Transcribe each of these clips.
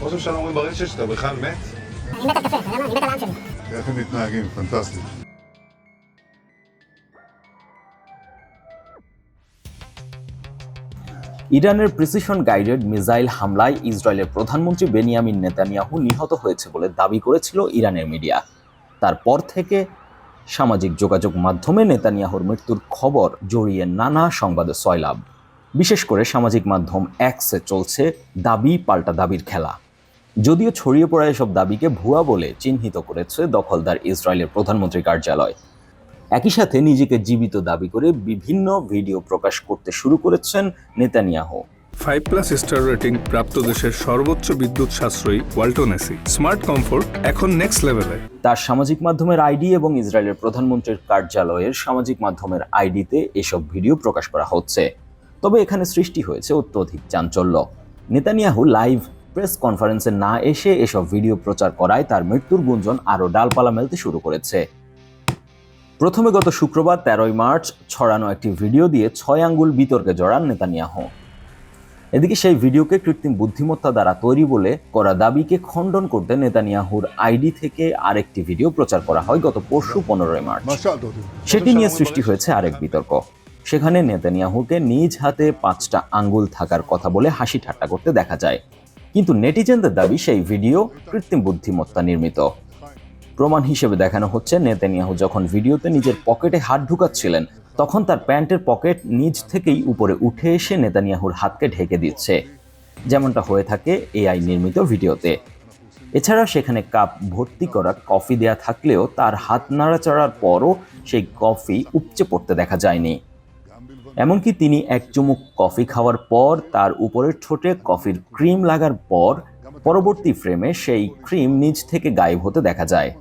ראש הממשלה אומרים ברשת שאתה בכלל מת? אני מת על קפה, אתה יודע מה? אני מת על העם שלי. איך הם מתנהגים? פנטסטי. ইরানের precision guided missile হামলায় ইসরায়েলের প্রধানমন্ত্রী বেনিয়ামিন নেতানিয়াহু নিহত হয়েছে বলে দাবি করেছিল ইরানের মিডিয়া। তারপর থেকে সামাজিক যোগাযোগ মাধ্যমে নেতানিয়াহুর মৃত্যুর খবর জড়িয়ে নানা সংবাদে সয়লাব। বিশেষ করে সামাজিক মাধ্যম এক্সে চলছে দাবি পাল্টা দাবির খেলা। যদিও ছড়িয়ে পড়া এসব দাবিকে ভুয়া বলে চিহ্নিত করেছে দখলদার ইসরায়েলের প্রধানমন্ত্রী কার্যালয়। একই সাথে নিজেকে জীবিত দাবি করে বিভিন্ন ভিডিও প্রকাশ করতে শুরু করেছেন নেতানিয়াহু। 5+ স্টার রেটিং প্রাপ্ত দেশের সর্বোচ্চ বিদ্যুৎ সাশ্রয়ী ওয়ালটন এসি স্মার্ট কমফোর্ট এখন নেক্সট লেভেলে। তার সামাজিক মাধ্যমের আইডি এবং ইসরায়েলের প্রধানমন্ত্রীর কার্যালয়ের সামাজিক মাধ্যমের আইডিতে এসব ভিডিও প্রকাশ করা হচ্ছে। তবে এখানে সৃষ্টি হয়েছে অত্যধিক চাঞ্চল্য। নেতানিয়াহু লাইভ প্রেস কনফারেন্সে না এসে এসব ভিডিও প্রচার করায় তার মৃত্যুর গুঞ্জন আরও ডালপালা মেলতে শুরু করেছে। প্রথমে গত শুক্রবার 13 মার্চ ছড়ানো একটি ভিডিও দিয়ে 6 আঙ্গুল বিতর্কে জড়ান নেতানিয়াহু। এদিকে সেই ভিডিওকে কৃত্রিম বুদ্ধিমত্তা দ্বারা তৈরি বলে করা দাবিকে খণ্ডন করতে নেতানিয়াহুর আইডি থেকে আরেকটি ভিডিও প্রচার করা হয় গত পরশু 15 মার্চ। সেটি নিয়ে সৃষ্টি হয়েছে আরেক বিতর্ক। সেখানে নেতানিয়াহুকে নিজ হাতে 5টা আঙ্গুল থাকার কথা বলে হাসি ঠাট্টা করতে দেখা যায়, কিন্তু নেটিজেনদের দাবি সেই ভিডিও কৃত্রিম বুদ্ধিমত্তা নির্মিত। প্রমাণ হিসেবে দেখানো হচ্ছে নেতানিয়াহু যখন ভিডিওতে নিজের পকেটে হাত ঢুকাচ্ছিলেন তখন তার প্যান্টের পকেট নিজ থেকেই উপরে উঠে এসে নেতানিয়াহুর হাতকে ঢেকে দিচ্ছে, যেমনটা হয়ে থাকে এআই নির্মিত ভিডিওতে। এছাড়া সেখানে কাপ ভর্তি করা কফি দেয়া থাকলেও তার হাত নাড়াচাড়ার পরও সেই কফি উপচে পড়তে দেখা যায়নি। এমনকি তিনি এক চুমুক কফি খাওয়ার পর তার উপরের ঠোঁটে কফির ক্রিম লাগার পর পরবর্তী ফ্রেমে সেই ক্রিম নিজ থেকে গায়েব হতে দেখা যায়।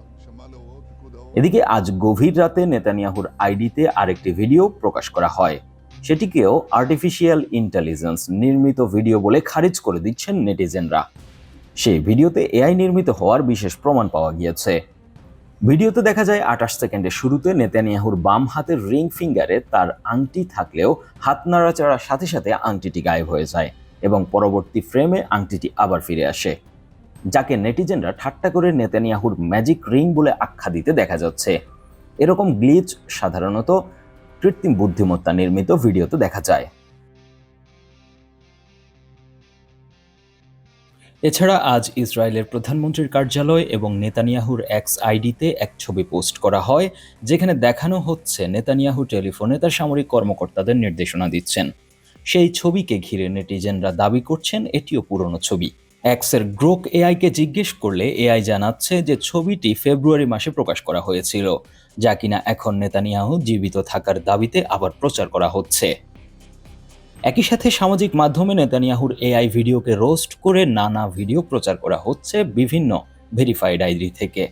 এদিকে আজ গভীর রাতে নেতানিয়াহুর আইডিতে আরেকটি ভিডিও প্রকাশ করা হয়। সেটিকেও আর্টিফিশিয়াল ইন্টেলিজেন্স নির্মিত ভিডিও বলে খারিজ করে দিচ্ছেন নেটিজেনরা। সেই ভিডিওতে এআই নির্মিত হওয়ার বিশেষ প্রমাণ পাওয়া গিয়েছে। ভিডিওতে দেখা যায় 28 সেকেন্ডের শুরুতে নেতানিয়াহুর বাম হাতের রিং ফিঙ্গারে তার আংটি থাকলেও হাত নাড়াচাড়ার সাথে সাথে আংটিটি গায়েব হয়ে যায় এবং পরবর্তী ফ্রেমে আংটিটি আবার ফিরে আসে, যাকে নেটিজেনরা ঠাট্টা করে নেতানিয়াহুর ম্যাজিক রিং বলে আখ্যা দিতে দেখা যাচ্ছে। এরকম গ্লিচ সাধারণত কৃত্রিম বুদ্ধিমত্তা নির্মিত ভিডিওতে দেখা যায়। এছাড়া আজ ইসরায়েলের প্রধানমন্ত্রীর কার্যালয় এবং নেতানিয়াহুর এক্স আইডিতে এক ছবি পোস্ট করা হয়, যেখানে দেখানো হচ্ছে নেতানিয়াহু টেলিফোনে তার সামরিক কর্মকর্তাদের নির্দেশনা দিচ্ছেন। সেই ছবিকে ঘিরে নেটিজেনরা দাবি করছেন এটিও পুরনো ছবি। এক্সের গ্রোক এআইকে জিজ্ঞেস করলে এআই জানাচ্ছে যে ছবিটি ফেব্রুয়ারি মাসে প্রকাশ করা হয়েছিল, যা কিনা এখন নেতানিয়াহু জীবিত থাকার দাবিতে আবার প্রচার করা হচ্ছে। একই সাথে সামাজিক মাধ্যমে নেতানিয়াহুর এআই ভিডিওকে রোস্ট করে নানা ভিডিও প্রচার করা হচ্ছে বিভিন্ন ভেরিফাইড আইডি থেকে।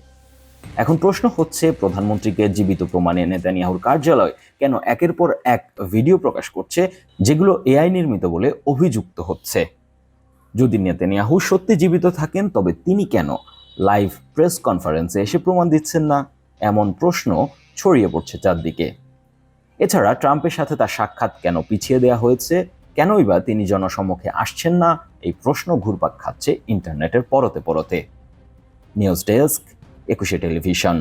এখন প্রশ্ন হচ্ছে, প্রধানমন্ত্রীকে জীবিত প্রমাণে নেতানিয়াহুর কার্যালয় কেন একের পর এক ভিডিও প্রকাশ করছে যেগুলো এআই নির্মিত বলে অভিযুক্ত হচ্ছে? যদি নেতানিয়াহু সত্যি জীবিত থাকেন তবে তিনি কেন লাইভ প্রেস কনফারেন্সে এসে প্রমাণ দিচ্ছেন না? এমন প্রশ্ন ছড়িয়ে পড়ছে চারদিকে। এছাড়া ট্রাম্পের সাথে তার সাক্ষাৎ কেন পিছিয়ে দেওয়া হয়েছে, কেনই বা তিনি জনসম্মুখে আসছেন না, এই প্রশ্ন ঘুরপাক খাচ্ছে ইন্টারনেটের পরতে পরতে। News desk, 21 television.